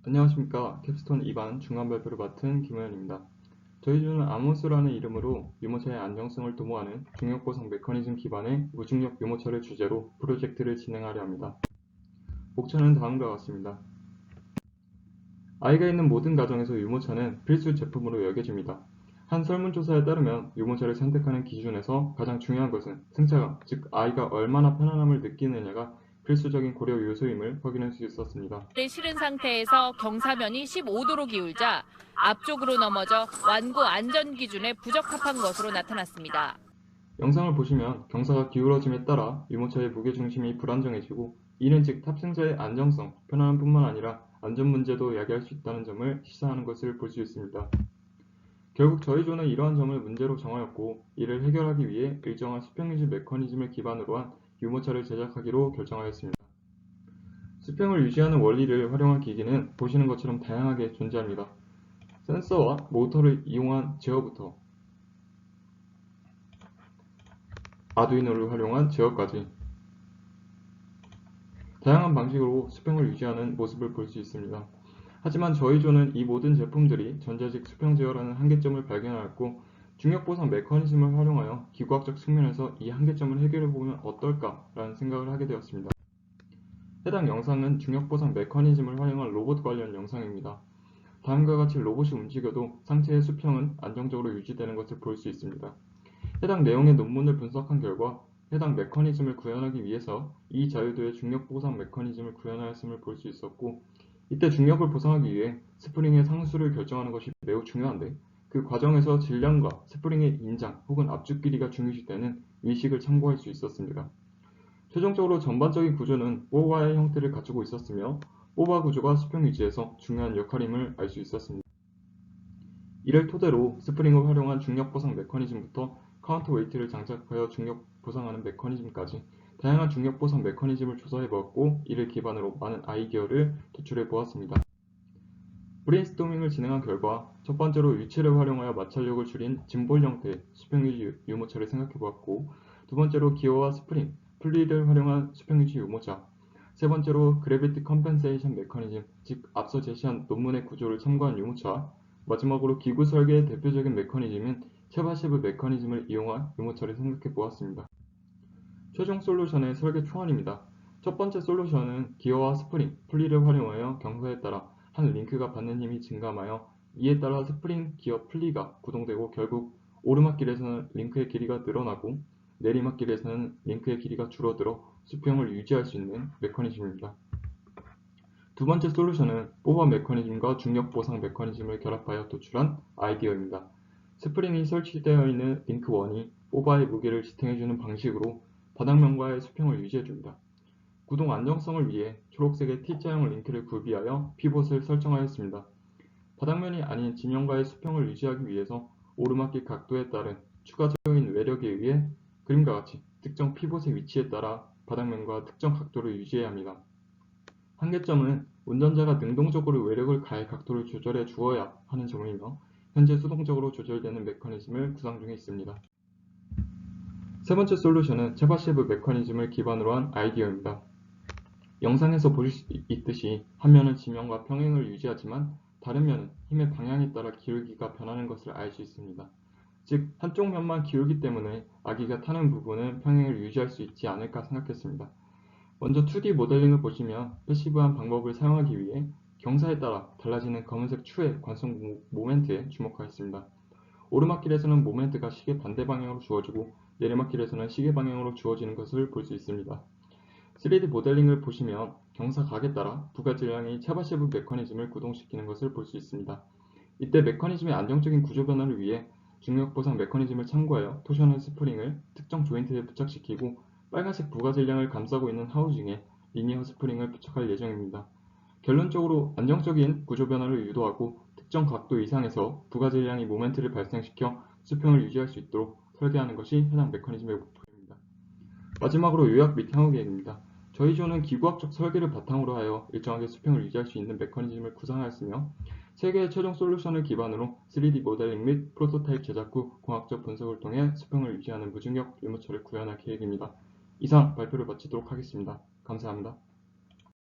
안녕하십니까. 캡스톤 2반 중간 발표를 맡은 김호연입니다. 저희 조는 아모스라는 이름으로 유모차의 안정성을 도모하는 중력보상 메커니즘 기반의 무중력 유모차를 주제로 프로젝트를 진행하려 합니다. 목차는 다음과 같습니다. 아이가 있는 모든 가정에서 유모차는 필수 제품으로 여겨집니다. 한 설문조사에 따르면 유모차를 선택하는 기준에서 가장 중요한 것은 승차감, 즉 아이가 얼마나 편안함을 느끼느냐가 필수적인 고려 요소임을 확인할 수 있었습니다. 실은 상태에서 경사면이 15도로 기울자 앞쪽으로 넘어져 완고 안전 기준에 부적합한 것으로 나타났습니다. 영상을 보시면 경사가 기울어짐에 따라 유모차의 무게중심이 불안정해지고 이는 즉 탑승자의 안정성, 편안함뿐만 아니라 안전 문제도 야기할 수 있다는 점을 시사하는 것을 볼 수 있습니다. 결국 저희 조는 이러한 점을 문제로 정하였고 이를 해결하기 위해 일정한 수평 유지 메커니즘을 기반으로 한 유모차를 제작하기로 결정하였습니다. 수평을 유지하는 원리를 활용한 기기는 보시는 것처럼 다양하게 존재합니다. 센서와 모터를 이용한 제어부터 아두이노를 활용한 제어까지 다양한 방식으로 수평을 유지하는 모습을 볼 수 있습니다. 하지만 저희 조는 이 모든 제품들이 전자식 수평 제어라는 한계점을 발견하였고 중력 보상 메커니즘을 활용하여 기구학적 측면에서 이 한계점을 해결해보면 어떨까라는 생각을 하게 되었습니다. 해당 영상은 중력 보상 메커니즘을 활용한 로봇 관련 영상입니다. 다음과 같이 로봇이 움직여도 상체의 수평은 안정적으로 유지되는 것을 볼 수 있습니다. 해당 내용의 논문을 분석한 결과 해당 메커니즘을 구현하기 위해서 이 자유도의 중력 보상 메커니즘을 구현하였음을 볼 수 있었고 이때 중력을 보상하기 위해 스프링의 상수를 결정하는 것이 매우 중요한데 그 과정에서 질량과 스프링의 인장 혹은 압축 길이가 중요시되는 위식을 참고할 수 있었습니다. 최종적으로 전반적인 구조는 뽀바의 형태를 갖추고 있었으며 뽀바 구조가 수평 유지에서 중요한 역할임을 알 수 있었습니다. 이를 토대로 스프링을 활용한 중력 보상 메커니즘부터 카운터 웨이트를 장착하여 중력 보상하는 메커니즘까지 다양한 중력 보상 메커니즘을 조사해 보았고 이를 기반으로 많은 아이디어를 도출해 보았습니다. 브레인스토밍을 진행한 결과 첫 번째로 유체를 활용하여 마찰력을 줄인 짐볼 형태의 수평유지 유모차를 생각해 보았고 두 번째로 기어와 스프링, 플리를 활용한 수평유지 유모차 세 번째로 그래비티 컴펜세이션 메커니즘, 즉 앞서 제시한 논문의 구조를 참고한 유모차 마지막으로 기구 설계의 대표적인 메커니즘인 체바셰브 메커니즘을 이용한 유모차를 생각해 보았습니다. 최종 솔루션의 설계 초안입니다. 첫 번째 솔루션은 기어와 스프링, 플리를 활용하여 경사에 따라 한 링크가 받는 힘이 증감하여 이에 따라 스프링, 기어, 플리가 구동되고 결국 오르막길에서는 링크의 길이가 늘어나고 내리막길에서는 링크의 길이가 줄어들어 수평을 유지할 수 있는 메커니즘입니다. 두 번째 솔루션은 뽀바 메커니즘과 중력 보상 메커니즘을 결합하여 도출한 아이디어입니다. 스프링이 설치되어 있는 링크 1이 뽀바의 무게를 지탱해주는 방식으로 바닥면과의 수평을 유지해줍니다. 구동 안정성을 위해 초록색의 T자형 링크를 구비하여 피봇을 설정하였습니다. 바닥면이 아닌 지면과의 수평을 유지하기 위해서 오르막길 각도에 따른 추가적인 외력에 의해 그림과 같이 특정 피봇의 위치에 따라 바닥면과 특정 각도를 유지해야 합니다. 한계점은 운전자가 능동적으로 외력을 가해 각도를 조절해 주어야 하는 점이며 현재 수동적으로 조절되는 메커니즘을 구상 중에 있습니다. 세 번째 솔루션은 체바셰브 메커니즘을 기반으로 한 아이디어입니다. 영상에서 보실 수 있듯이 한 면은 지면과 평행을 유지하지만 다른 면은 힘의 방향에 따라 기울기가 변하는 것을 알 수 있습니다. 즉 한쪽 면만 기울기 때문에 아기가 타는 부분은 평행을 유지할 수 있지 않을까 생각했습니다. 먼저 2D 모델링을 보시면 패시브한 방법을 사용하기 위해 경사에 따라 달라지는 검은색 추의 관성 모멘트에 주목하였습니다. 오르막길에서는 모멘트가 시계 반대 방향으로 주어지고 내리막길에서는 시계 방향으로 주어지는 것을 볼 수 있습니다. 3D 모델링을 보시면 경사 각에 따라 부가질량이 체바셰브 메커니즘을 구동시키는 것을 볼 수 있습니다. 이때 메커니즘의 안정적인 구조 변화를 위해 중력 보상 메커니즘을 참고하여 토셔널 스프링을 특정 조인트에 부착시키고 빨간색 부가질량을 감싸고 있는 하우징에 리니어 스프링을 부착할 예정입니다. 결론적으로 안정적인 구조 변화를 유도하고 특정 각도 이상에서 부가질량이 모멘트를 발생시켜 수평을 유지할 수 있도록 설계하는 것이 해당 메커니즘의 목표입니다. 마지막으로 요약 및 향후 계획입니다. 저희 조는 기구학적 설계를 바탕으로 하여 일정하게 수평을 유지할 수 있는 메커니즘을 구상하였으며 세계의 최종 솔루션을 기반으로 3D 모델링 및 프로토타입 제작 후 공학적 분석을 통해 수평을 유지하는 무중력 유모차를 구현할 계획입니다. 이상 발표를 마치도록 하겠습니다. 감사합니다.